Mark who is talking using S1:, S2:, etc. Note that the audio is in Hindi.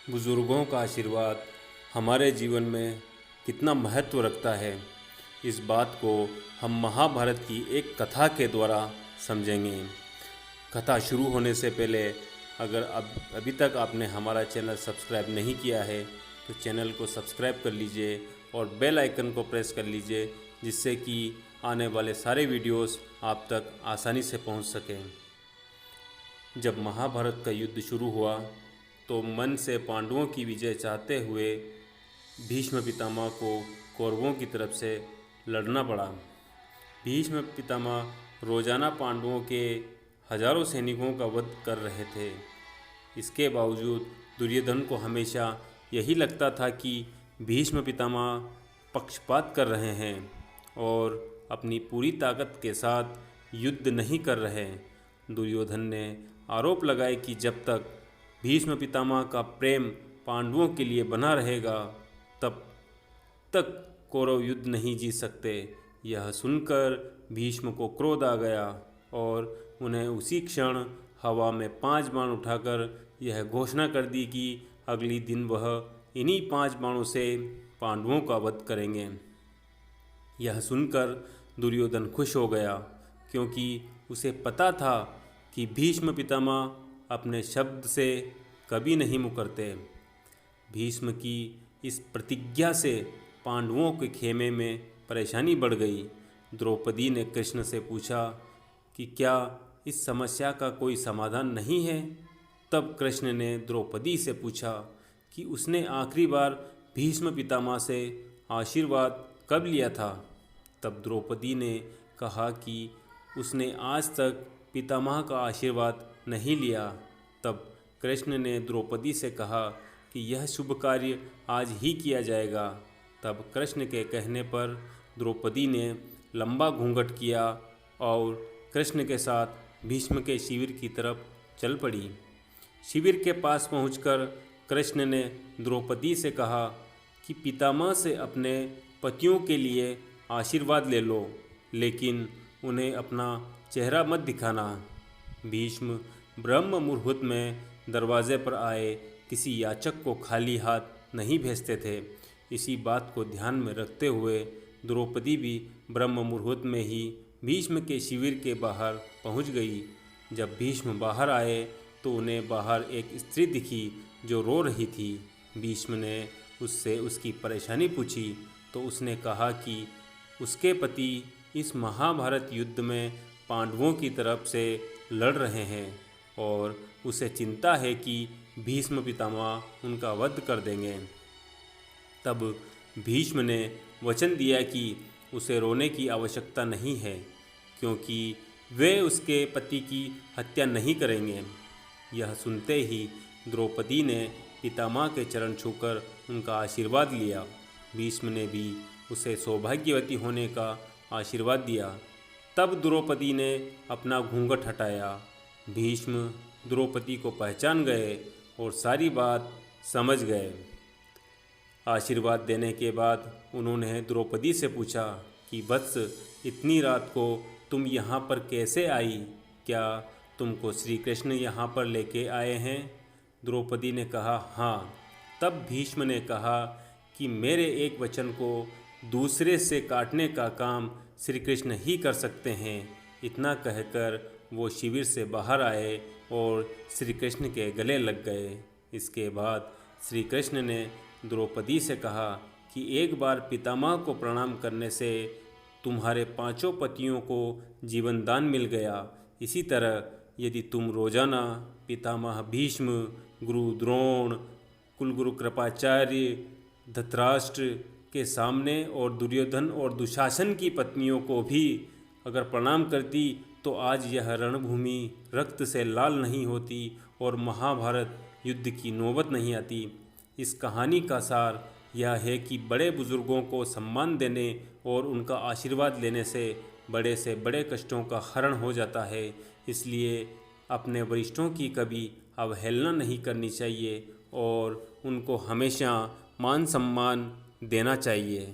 S1: बुज़ुर्गों का आशीर्वाद हमारे जीवन में कितना महत्व रखता है, इस बात को हम महाभारत की एक कथा के द्वारा समझेंगे। कथा शुरू होने से पहले अगर अभी तक आपने हमारा चैनल सब्सक्राइब नहीं किया है तो चैनल को सब्सक्राइब कर लीजिए और बेल आइकन को प्रेस कर लीजिए, जिससे कि आने वाले सारे वीडियोस आप तक आसानी से पहुंच सकें। जब महाभारत का युद्ध शुरू हुआ तो मन से पांडवों की विजय चाहते हुए भीष्म पितामह को कौरवों की तरफ से लड़ना पड़ा। भीष्म पितामह रोजाना पांडवों के हजारों सैनिकों का वध कर रहे थे। इसके बावजूद दुर्योधन को हमेशा यही लगता था कि भीष्म पितामह पक्षपात कर रहे हैं और अपनी पूरी ताकत के साथ युद्ध नहीं कर रहे। दुर्योधन ने आरोप लगाए कि जब तक भीष्म पितामह का प्रेम पांडवों के लिए बना रहेगा तब तक कौरव युद्ध नहीं जीत सकते। यह सुनकर भीष्म को क्रोध आ गया और उन्हें उसी क्षण हवा में 5 बाण उठाकर यह घोषणा कर दी कि अगली दिन वह इन्हीं 5 बाणों से पांडवों का वध करेंगे। यह सुनकर दुर्योधन खुश हो गया, क्योंकि उसे पता था कि भीष्म पितामह अपने शब्द से कभी नहीं मुकरते। भीष्म की इस प्रतिज्ञा से पांडवों के खेमे में परेशानी बढ़ गई। द्रौपदी ने कृष्ण से पूछा कि क्या इस समस्या का कोई समाधान नहीं है। तब कृष्ण ने द्रौपदी से पूछा कि उसने आखिरी बार भीष्म पितामह से आशीर्वाद कब लिया था। तब द्रौपदी ने कहा कि उसने आज तक पितामह का आशीर्वाद नहीं लिया। तब कृष्ण ने द्रौपदी से कहा कि यह शुभ कार्य आज ही किया जाएगा। तब कृष्ण के कहने पर द्रौपदी ने लंबा घूंघट किया और कृष्ण के साथ भीष्म के शिविर की तरफ चल पड़ी। शिविर के पास पहुंचकर कृष्ण ने द्रौपदी से कहा कि पितामह से अपने पतियों के लिए आशीर्वाद ले लो, लेकिन उन्हें अपना चेहरा मत दिखाना। भीष्म ब्रह्म मुहूर्त में दरवाजे पर आए किसी याचक को खाली हाथ नहीं भेजते थे। इसी बात को ध्यान में रखते हुए द्रौपदी भी ब्रह्म मुहूर्त में ही भीष्म के शिविर के बाहर पहुंच गई। जब भीष्म बाहर आए तो उन्हें बाहर एक स्त्री दिखी जो रो रही थी। भीष्म ने उससे उसकी परेशानी पूछी तो उसने कहा कि उसके पति इस महाभारत युद्ध में पांडवों की तरफ से लड़ रहे हैं और उसे चिंता है कि भीष्म पितामह उनका वध कर देंगे। तब भीष्म ने वचन दिया कि उसे रोने की आवश्यकता नहीं है, क्योंकि वे उसके पति की हत्या नहीं करेंगे। यह सुनते ही द्रौपदी ने पितामह के चरण छूकर उनका आशीर्वाद लिया। भीष्म ने भी उसे सौभाग्यवती होने का आशीर्वाद दिया। तब द्रौपदी ने अपना घूंघट हटाया। भीष्म द्रौपदी को पहचान गए और सारी बात समझ गए। आशीर्वाद देने के बाद उन्होंने द्रौपदी से पूछा कि वत्स, इतनी रात को तुम यहाँ पर कैसे आई? क्या तुमको श्री कृष्ण यहाँ पर लेके आए हैं? द्रौपदी ने कहा हाँ। तब भीष्म ने कहा कि मेरे एक वचन को दूसरे से काटने का काम श्री कृष्ण ही कर सकते हैं। इतना कहकर वो शिविर से बाहर आए और श्री कृष्ण के गले लग गए। इसके बाद श्री कृष्ण ने द्रौपदी से कहा कि एक बार पितामह को प्रणाम करने से तुम्हारे 5 पतियों को जीवन दान मिल गया। इसी तरह यदि तुम रोजाना पितामह भीष्म, गुरु द्रोण, कुलगुरु कृपाचार्य, धृतराष्ट्र के सामने और दुर्योधन और दुशासन की पत्नियों को भी अगर प्रणाम करती तो आज यह रणभूमि रक्त से लाल नहीं होती और महाभारत युद्ध की नौबत नहीं आती। इस कहानी का सार यह है कि बड़े बुजुर्गों को सम्मान देने और उनका आशीर्वाद लेने से बड़े कष्टों का हरण हो जाता है। इसलिए अपने वरिष्ठों की कभी अवहेलना नहीं करनी चाहिए और उनको हमेशा मान सम्मान देना चाहिए।